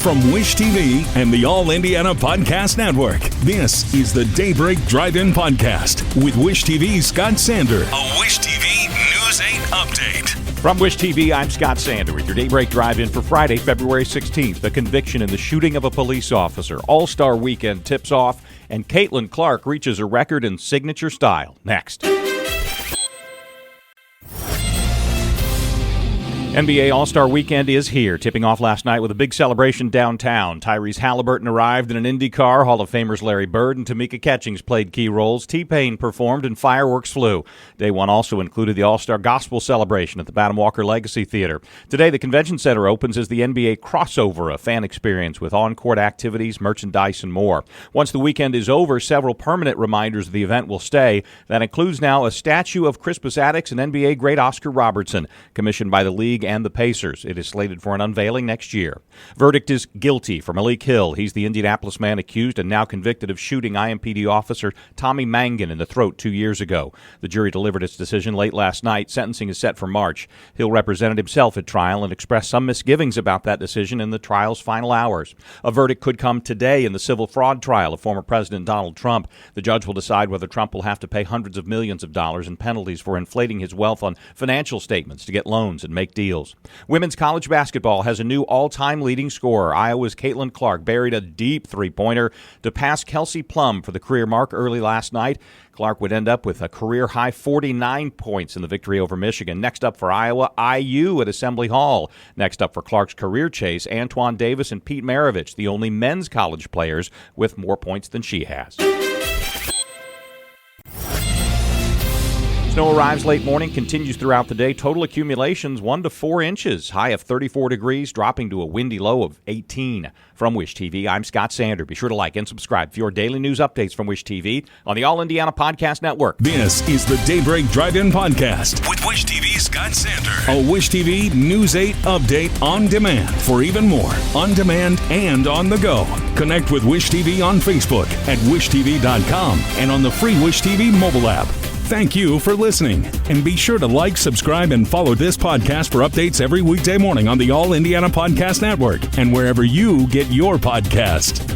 From Wish TV and the All Indiana Podcast Network, this is the Daybreak Drive-In Podcast with Wish TV's Scott Sander. A Wish TV News 8 update. From Wish TV, I'm Scott Sander with your Daybreak Drive-In for Friday, February 16th. The conviction in the shooting of a police officer. All-Star Weekend tips off, and Caitlyn Clark reaches a record in signature style. Next. NBA All-Star Weekend is here, tipping off last night with a big celebration downtown. Tyrese Halliburton arrived in an Indy car. Hall of Famers Larry Bird and Tamika Catchings played key roles. T-Pain performed and fireworks flew. Day one also included the All-Star Gospel celebration at the Batum Walker Legacy Theater. Today, the Convention Center opens as the NBA Crossover, a fan experience with on-court activities, merchandise, and more. Once the weekend is over, several permanent reminders of the event will stay. That includes now a statue of Crispus Attucks and NBA great Oscar Robertson, commissioned by the league and the Pacers. It is slated for an unveiling next year. Verdict is guilty for Malik Hill. He's the Indianapolis man accused and now convicted of shooting IMPD officer Tommy Mangan in the throat 2 years ago. The jury delivered its decision late last night. Sentencing is set for March. Hill represented himself at trial and expressed some misgivings about that decision in the trial's final hours. A verdict could come today in the civil fraud trial of former President Donald Trump. The judge will decide whether Trump will have to pay hundreds of millions of dollars in penalties for inflating his wealth on financial statements to get loans and make deals. Women's college basketball has a new all-time leading scorer. Iowa's Caitlyn Clark buried a deep three-pointer to pass Kelsey Plum for the career mark early last night. Clark would end up with a career-high 49 points in the victory over Michigan. Next up for Iowa, IU at Assembly Hall. Next up for Clark's career chase, Antoine Davis and Pete Maravich, the only men's college players with more points than she has. Snow arrives late morning, continues throughout the day. Total accumulations 1 to 4 inches. High of 34 degrees, dropping to a windy low of 18. From Wish TV, I'm Scott Sander. Be sure to like and subscribe for your daily news updates from Wish TV on the All Indiana Podcast Network. This is the Daybreak Drive-In Podcast with Wish TV's Scott Sander. A Wish TV News 8 update on demand for even more on demand and on the go. Connect with Wish TV on Facebook at wishtv.com and on the free Wish TV mobile app. Thank you for listening, and be sure to like, subscribe, and follow this podcast for updates every weekday morning on the All Indiana Podcast Network and wherever you get your podcast.